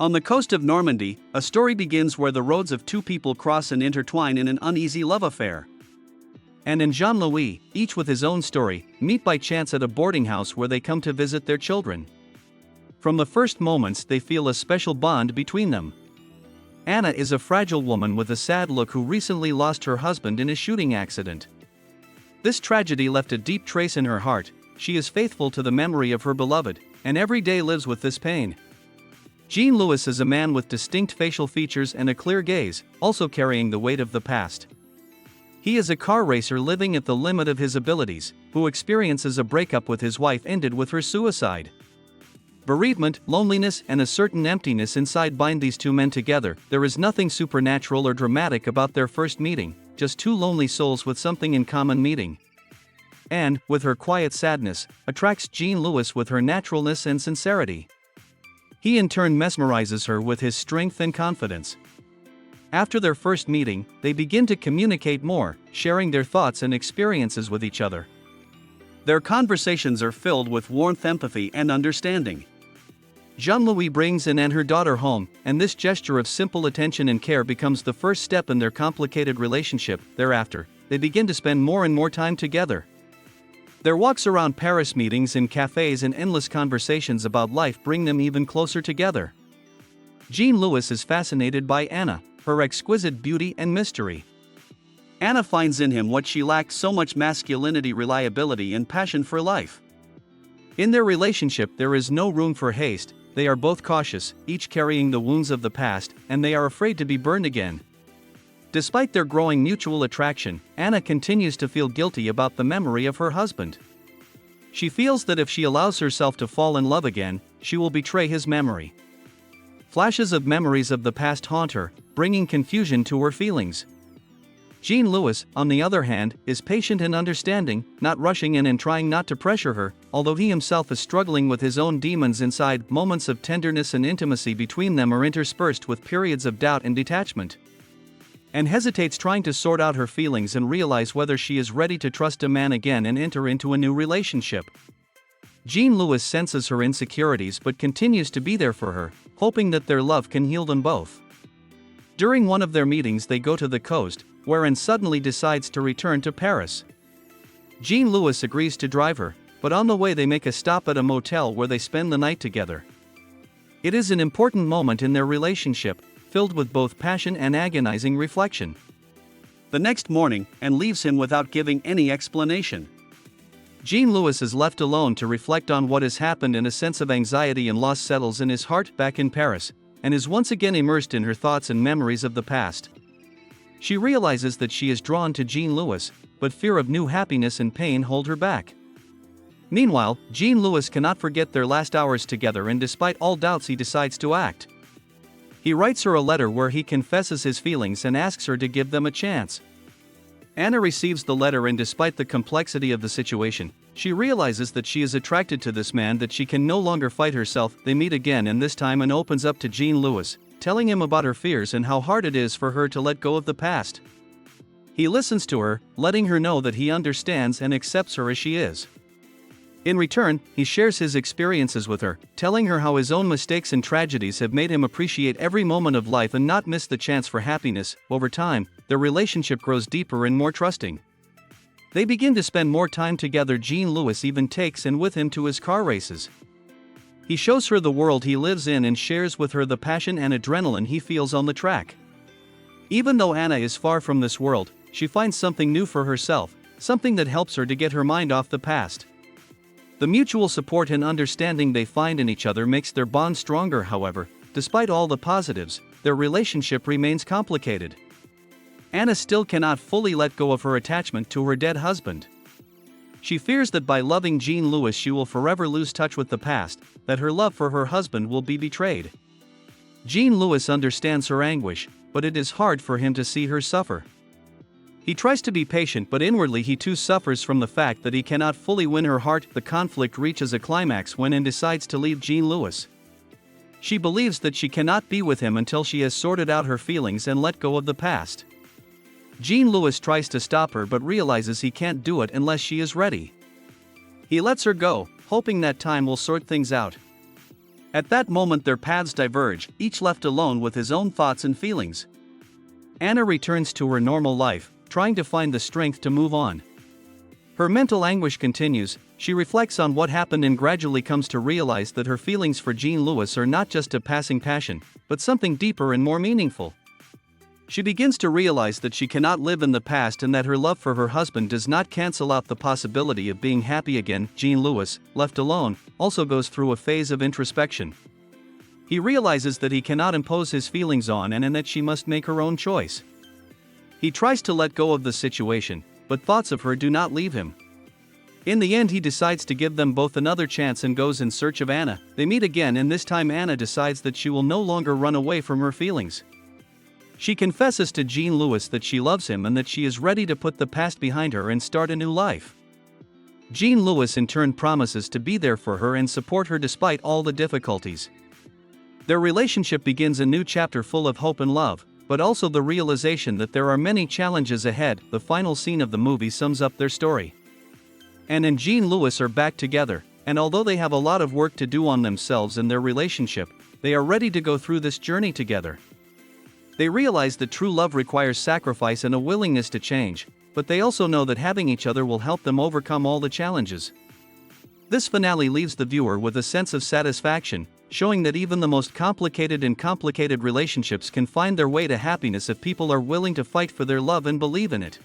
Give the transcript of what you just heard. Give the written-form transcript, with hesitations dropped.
On the coast of Normandy, a story begins where the roads of two people cross and intertwine in an uneasy love affair. Anne and Jean-Louis, each with his own story, meet by chance at a boarding house where they come to visit their children. From the first moments they feel a special bond between them. Anna is a fragile woman with a sad look who recently lost her husband in a shooting accident. This tragedy left a deep trace in her heart. She is faithful to the memory of her beloved, and every day lives with this pain. Jean-Louis is a man with distinct facial features and a clear gaze, also carrying the weight of the past. He is a car racer living at the limit of his abilities, who experiences a breakup with his wife ended with her suicide. Bereavement, loneliness, and a certain emptiness inside bind these two men together. There is nothing supernatural or dramatic about their first meeting, just two lonely souls with something in common meeting. Anne, with her quiet sadness, attracts Jean-Louis with her naturalness and sincerity. He in turn mesmerizes her with his strength and confidence. After their first meeting, they begin to communicate more, sharing their thoughts and experiences with each other. Their conversations are filled with warmth, empathy, and understanding. Jean-Louis brings Anne and her daughter home, and this gesture of simple attention and care becomes the first step in their complicated relationship. Thereafter, they begin to spend more and more time together. Their walks around Paris, meetings in cafes, and endless conversations about life bring them even closer together. Jean-Louis is fascinated by Anna, her exquisite beauty and mystery. Anna finds in him what she lacked: so much masculinity, reliability, and passion for life. In their relationship there is no room for haste. They are both cautious, each carrying the wounds of the past, and they are afraid to be burned again. Despite their growing mutual attraction, Anna continues to feel guilty about the memory of her husband. She feels that if she allows herself to fall in love again, she will betray his memory. Flashes of memories of the past haunt her, bringing confusion to her feelings. Jean-Louis, on the other hand, is patient and understanding, not rushing in and trying not to pressure her, although he himself is struggling with his own demons inside. Moments of tenderness and intimacy between them are interspersed with periods of doubt and detachment. Anne hesitates, trying to sort out her feelings and realize whether she is ready to trust a man again and enter into a new relationship. Jean-Louis senses her insecurities but continues to be there for her, hoping that their love can heal them both. During one of their meetings they go to the coast, where Anne suddenly decides to return to Paris. Jean-Louis agrees to drive her, but on the way they make a stop at a motel where they spend the night together. It is an important moment in their relationship, filled with both passion and agonizing reflection. The next morning, Anne leaves him without giving any explanation. Jean-Louis is left alone to reflect on what has happened, and a sense of anxiety and loss settles in his heart. Back in Paris, and is once again immersed in her thoughts and memories of the past. She realizes that she is drawn to Jean-Louis, but fear of new happiness and pain hold her back. Meanwhile, Jean-Louis cannot forget their last hours together, and despite all doubts he decides to act. He writes her a letter where he confesses his feelings and asks her to give them a chance. Anna receives the letter, and despite the complexity of the situation, she realizes that she is attracted to this man, that she can no longer fight herself. They meet again, and this time Anne opens up to Jean-Louis, telling him about her fears and how hard it is for her to let go of the past. He listens to her, letting her know that he understands and accepts her as she is. In return, he shares his experiences with her, telling her how his own mistakes and tragedies have made him appreciate every moment of life and not miss the chance for happiness. Over time, their relationship grows deeper and more trusting. They begin to spend more time together. Jean-Louis even takes Anne with him to his car races. He shows her the world he lives in and shares with her the passion and adrenaline he feels on the track. Even though Anna is far from this world, she finds something new for herself, something that helps her to get her mind off the past. The mutual support and understanding they find in each other makes their bond stronger. However, despite all the positives, their relationship remains complicated. Anna still cannot fully let go of her attachment to her dead husband. She fears that by loving Jean-Louis she will forever lose touch with the past, that her love for her husband will be betrayed. Jean-Louis understands her anguish, but it is hard for him to see her suffer. He tries to be patient, but inwardly he too suffers from the fact that he cannot fully win her heart. The conflict reaches a climax when Anne decides to leave Jean-Louis. She believes that she cannot be with him until she has sorted out her feelings and let go of the past. Jean-Louis tries to stop her but realizes he can't do it unless she is ready. He lets her go, hoping that time will sort things out. At that moment their paths diverge, each left alone with his own thoughts and feelings. Anna returns to her normal life, trying to find the strength to move on. Her mental anguish continues. She reflects on what happened and gradually comes to realize that her feelings for Jean-Louis are not just a passing passion, but something deeper and more meaningful. She begins to realize that she cannot live in the past and that her love for her husband does not cancel out the possibility of being happy again. Jean-Louis, left alone, also goes through a phase of introspection. He realizes that he cannot impose his feelings on Anna and that she must make her own choice. He tries to let go of the situation, but thoughts of her do not leave him. In the end he decides to give them both another chance and goes in search of Anna. They meet again and this time Anna decides that she will no longer run away from her feelings. She confesses to Jean-Louis that she loves him and that she is ready to put the past behind her and start a new life. Jean-Louis in turn promises to be there for her and support her despite all the difficulties. Their relationship begins a new chapter full of hope and love, but also the realization that there are many challenges ahead. The final scene of the movie sums up their story. Anna and Jean-Louis are back together, and although they have a lot of work to do on themselves and their relationship, they are ready to go through this journey together. They realize that true love requires sacrifice and a willingness to change, but they also know that having each other will help them overcome all the challenges. This finale leaves the viewer with a sense of satisfaction, showing that even the most complicated relationships can find their way to happiness if people are willing to fight for their love and believe in it.